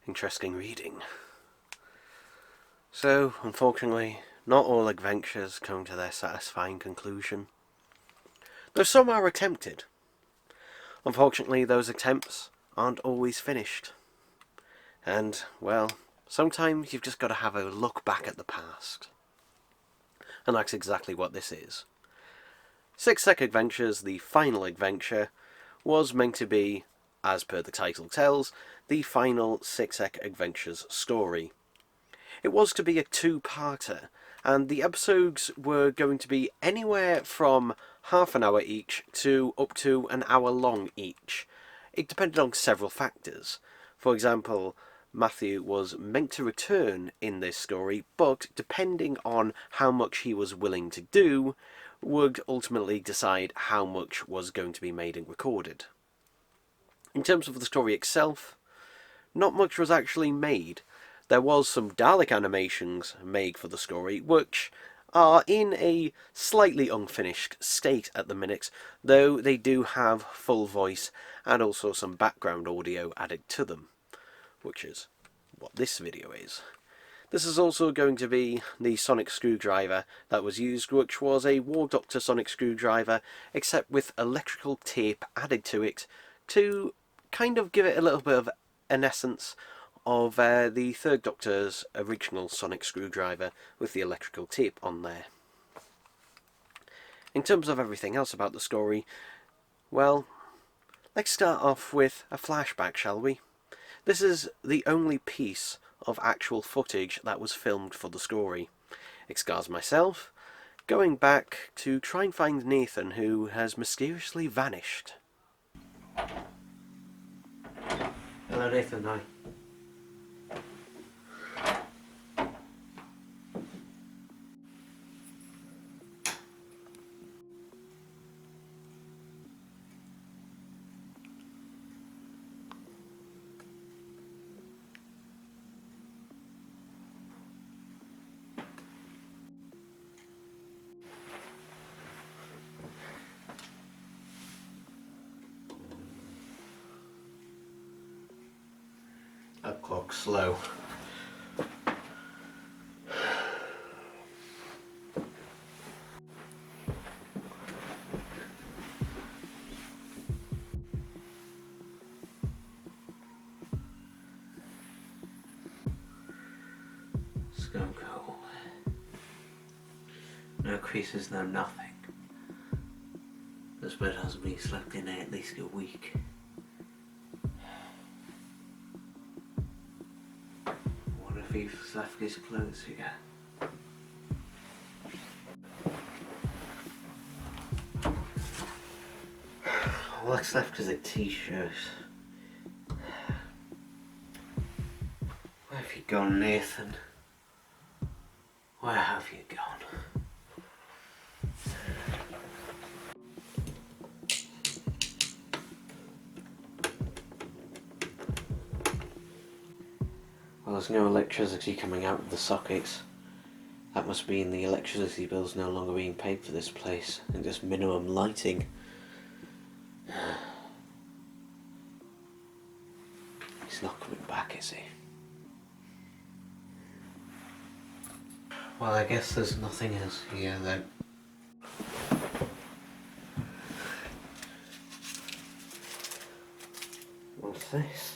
Interesting reading. So, unfortunately, not all adventures come to their satisfying conclusion, though some are attempted. Unfortunately, those attempts aren't always finished. And, well, sometimes you've just got to have a look back at the past. And that's exactly what this is. Six Sec Adventures, the final adventure, was meant to be, as per the title tells, the final Six Sec Adventures story. It was to be a two-parter, and the episodes were going to be anywhere from half an hour each to up to an hour long each. It depended on several factors. For example, Matthew was meant to return in this story, but depending on how much he was willing to do, would ultimately decide how much was going to be made and recorded. In terms of the story itself, not much was actually made. There was some Dalek animations made for the story, which are in a slightly unfinished state at the minute, though they do have full voice and also some background audio added to them, which is what this video is. This is also going to be the sonic screwdriver that was used, which was a War Doctor sonic screwdriver, except with electrical tape added to it to kind of give it a little bit of an essence of the Third Doctor's original sonic screwdriver with the electrical tape on there. In terms of everything else about the story, well, let's start off with a flashback, shall we? This is the only piece of actual footage that was filmed for the story. It scars myself going back to try and find Nathan, who has mysteriously vanished. Hello Nathan, hi. That clock's slow. Scum coal. No creases, no nothing. This bed hasn't been slept in at least a week. Wonder if he's left his clothes here. All that's left is a t-shirt. Where have you gone, Nathan? Where have you gone? Well, there's no electricity coming out of the sockets. That must mean the electricity bill's no longer being paid for this place, and just minimum lighting. He's not coming back, is he? Well, I guess there's nothing else here then. What's this?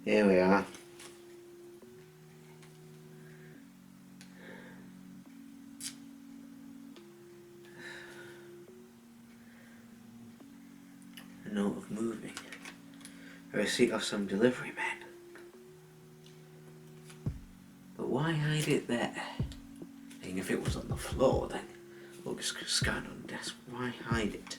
Here we are. A note of moving. A receipt of some delivery men. But why hide it there? I mean, if it was on the floor, then or just scanned on the desk, why hide it?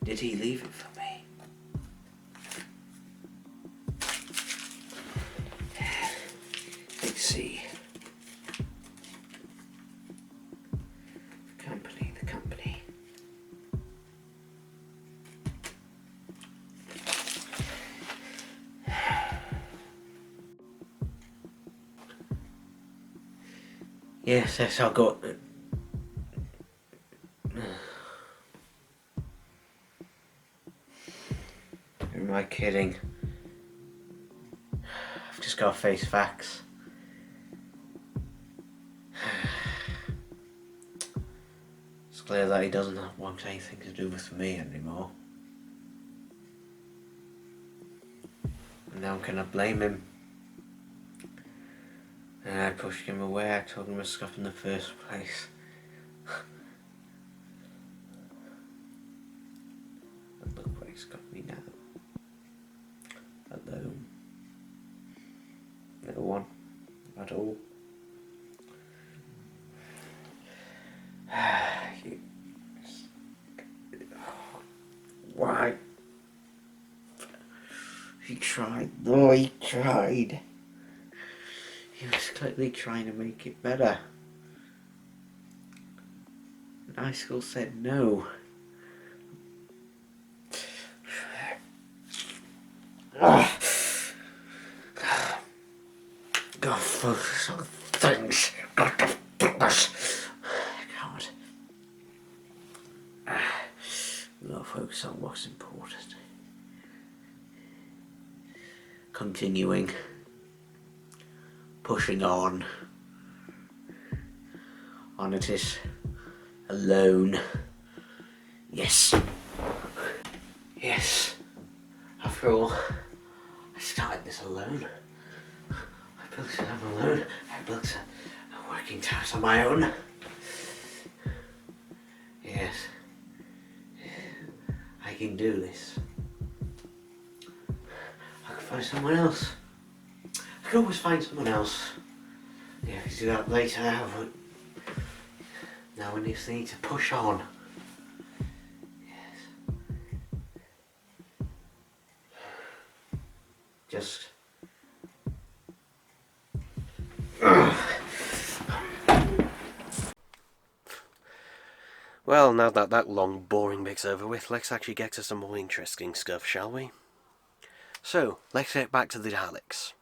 Did he leave it for me? Yes, I'll go. Am I kidding? I've just got to face facts. It's clear that he doesn't want anything to do with me anymore. And now can I blame him? And I pushed him away, I told him to stop in the first place. And look where he's got me now. Alone. No one at all. Why? He tried. No, he tried. He was clearly trying to make it better. And I still said no. Gotta focus on things. Gotta focus. God. Gotta focus on what's important. Continuing. Pushing on it is alone. Yes. After all, I started this alone. I built it up alone. I built a working house on my own. Yes. I can do this. I can find someone else. I can always find someone else. Yeah, I can do that later, but now we just need to push on. Yes. Just... Well, now that that long, boring bit's over with, let's actually get to some more interesting stuff, shall we? So, let's get back to the Daleks.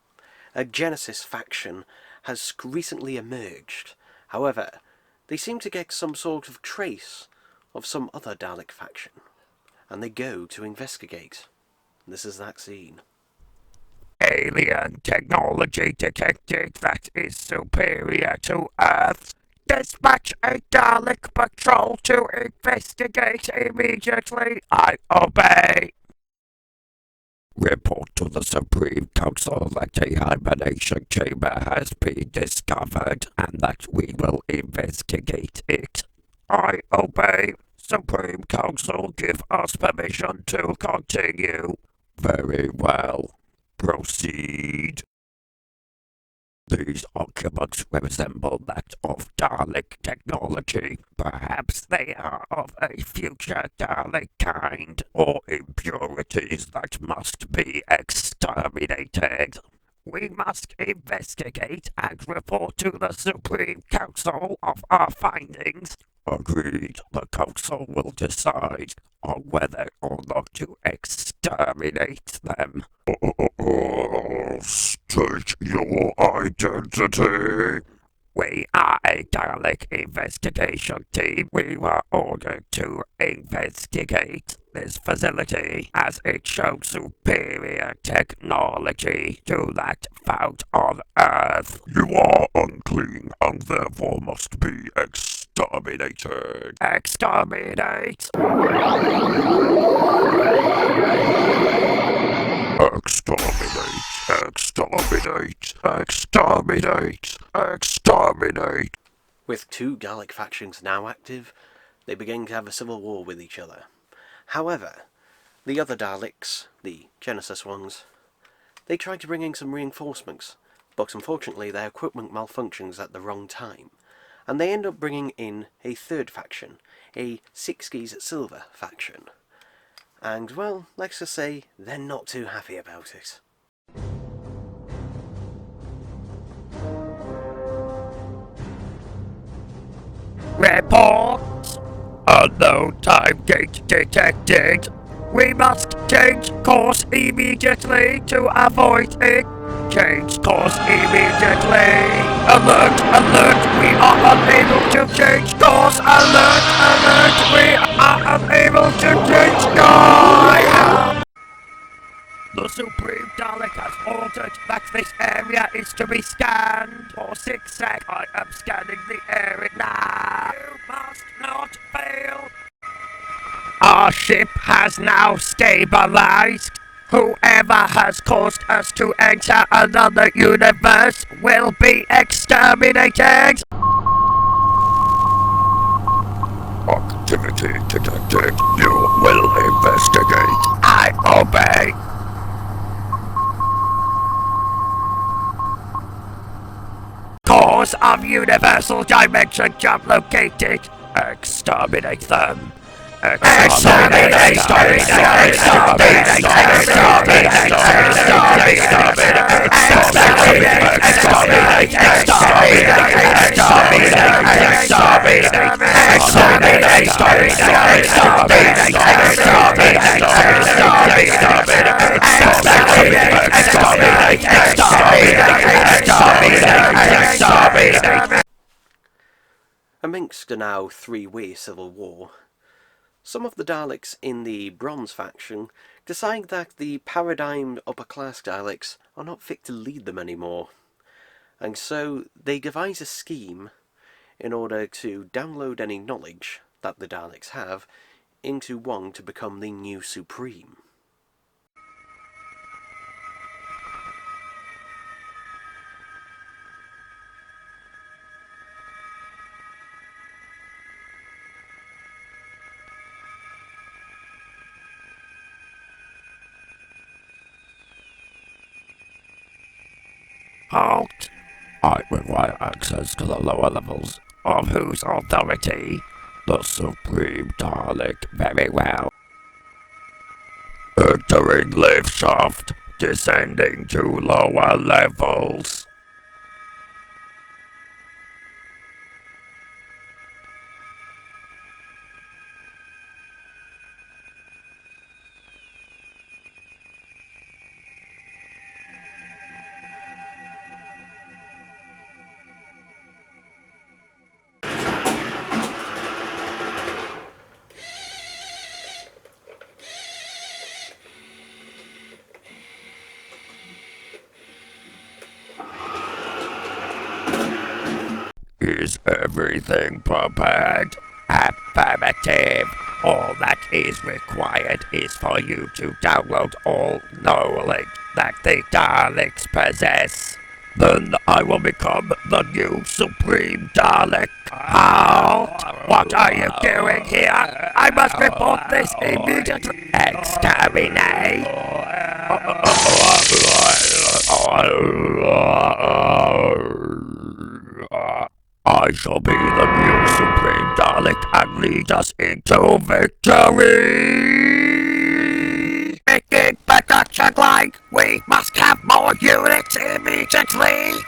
A Genesis faction has recently emerged. However, they seem to get some sort of trace of some other Dalek faction, and they go to investigate. This is that scene. Alien technology detected that is superior to Earth. Dispatch a Dalek patrol to investigate immediately. I obey. Report to the Supreme Council that a hibernation chamber has been discovered and that we will investigate it. I obey. Supreme Council, give us permission to continue. Very well. Proceed. These occupants resemble that of Dalek technology. Perhaps they are of a future Dalek kind, or impurities that must be exterminated. We must investigate and report to the Supreme Council of our findings. Agreed. The Council will decide on whether or not to exterminate them. State your identity. We are a Dalek investigation team. We were ordered to investigate this facility as it shows superior technology to that found on Earth. You are unclean and therefore must be exterminated. Exterminate? Exterminate. Exterminate! Exterminate! Exterminate! With two Dalek factions now active, they begin to have a civil war with each other. However, the other Daleks, the Genesis ones, they try to bring in some reinforcements, but unfortunately their equipment malfunctions at the wrong time, and they end up bringing in a third faction, a Sixties Silver faction. And, well, let's just say they're not too happy about it. Report! Unknown time gate detected. We must change course immediately to avoid it. Change course immediately. Alert! Alert! We are to change course. Alert, alert, we are unable to change course. The Supreme Dalek has ordered that this area is to be scanned. For 6 seconds, I am scanning the area now. You must not fail. Our ship has now stabilized. Whoever has caused us to enter another universe will be exterminated. Activity detected. You will investigate. I obey. Cause of universal dimension jump located. Exterminate them. Exterminate. Amidst the now three-way civil war, some of the Daleks in the Bronze faction decide that the paradigmed upper-class Daleks are not fit to lead them anymore, and so they devise a scheme in order to download any knowledge that the Daleks have into one to become the new Supreme. Halt! I require access to the lower levels. Of whose authority? The Supreme Dalek. Very well. Entering lift shaft. Descending to lower levels. Is everything prepared? Affirmative. All that is required is for you to download all knowledge that the Daleks possess. Then I will become the new Supreme Dalek. Halt! What are you doing here? I must report this immediately. Exterminate! I shall be the new Supreme Dalek and lead us into victory! Making production line! We must have more units immediately!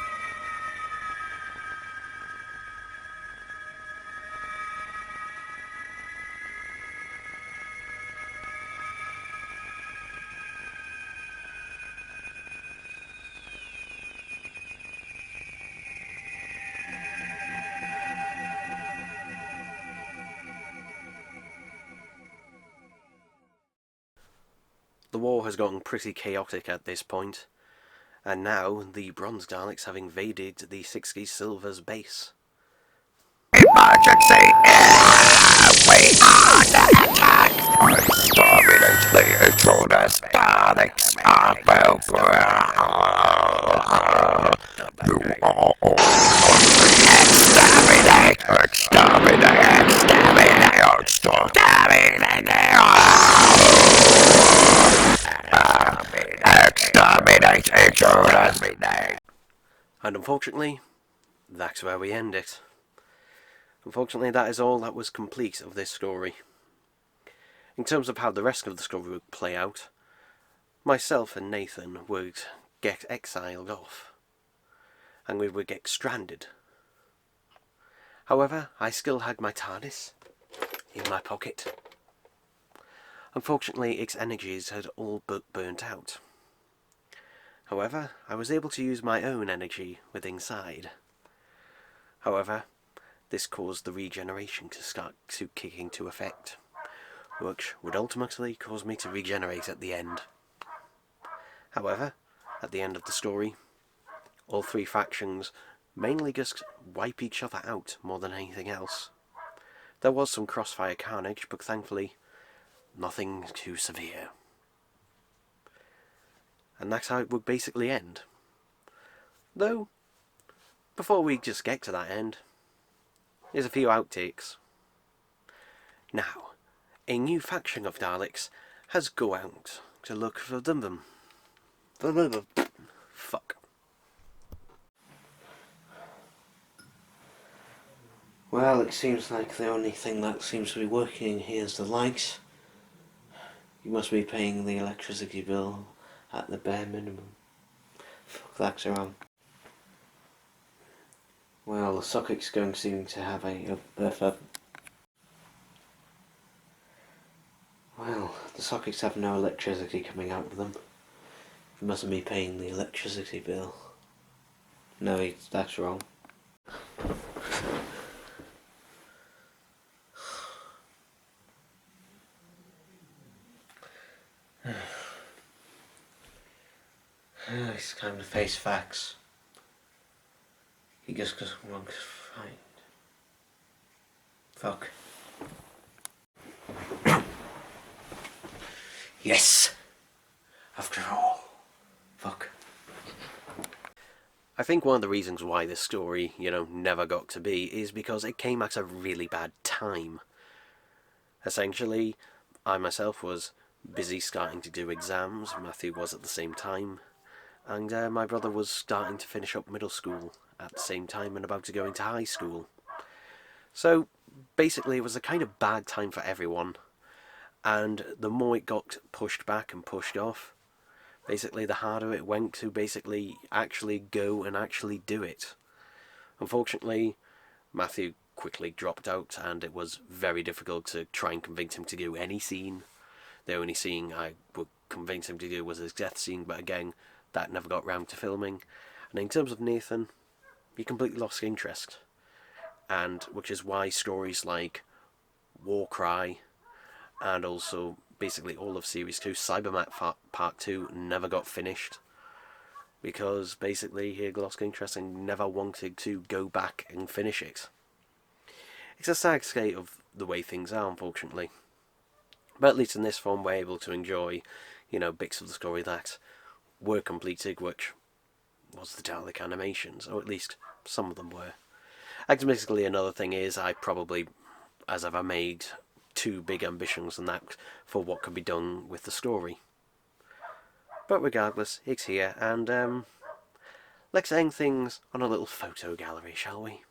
The war has gotten pretty chaotic at this point, and now the Bronze Daleks have invaded the 60 Silver's base. Emergency! We are under attack! Exterminate the intruders! Daleks are You are all exterminate! Exterminate! Exterminate! Exterminate intruders! And unfortunately, that's where we end it. Unfortunately, that is all that was complete of this story. In terms of how the rest of the story would play out, myself and Nathan would get exiled off, and we would get stranded. However, I still had my TARDIS in my pocket. Unfortunately, its energies had all but burnt out. However, I was able to use my own energy with inside. However, this caused the regeneration to start to kick into effect, which would ultimately cause me to regenerate at the end. However, at the end of the story, all three factions mainly just wipe each other out more than anything else. There was some crossfire carnage, but thankfully, nothing too severe. And that's how it would basically end. Though, before we just get to that end, here's a few outtakes. Now, a new faction of Daleks has go out to look for them. Fuck. Well, it seems like the only thing that seems to be working here is the lights. You must be paying the electricity bill at the bare minimum. Fuck, that's wrong. Well, the socket's going to seem to have well, the sockets have no electricity coming out of them. You mustn't be paying the electricity bill. No, that's wrong. It's time to face facts. He just wants to fight. Fuck. Yes! After all. Fuck. I think one of the reasons why this story, never got to be is because it came at a really bad time. Essentially, I myself was busy starting to do exams, Matthew was at the same time, and my brother was starting to finish up middle school at the same time and about to go into high school. So, basically it was a kind of bad time for everyone, and the more it got pushed back and pushed off, basically the harder it went to basically actually go and actually do it. Unfortunately, Matthew quickly dropped out, and it was very difficult to try and convince him to do any scene. The only scene I would convince him to do was his death scene, but again, that never got round to filming. And in terms of Nathan, he completely lost interest. And which is why stories like Warcry and also basically all of Series 2, Cybermat Part 2, never got finished. Because basically he had lost interest and never wanted to go back and finish it. It's a sad state of the way things are, unfortunately. But at least in this form we're able to enjoy, bits of the story that were completed, which was the Dalek animations, or at least some of them were. Basically, another thing is I probably, as ever, made too big ambitions than that for what could be done with the story. But regardless, it's here, and let's end things on a little photo gallery, shall we?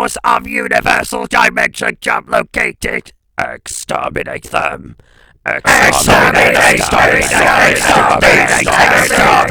source of universal dimension jump located. Exterminate them. Exterminate them.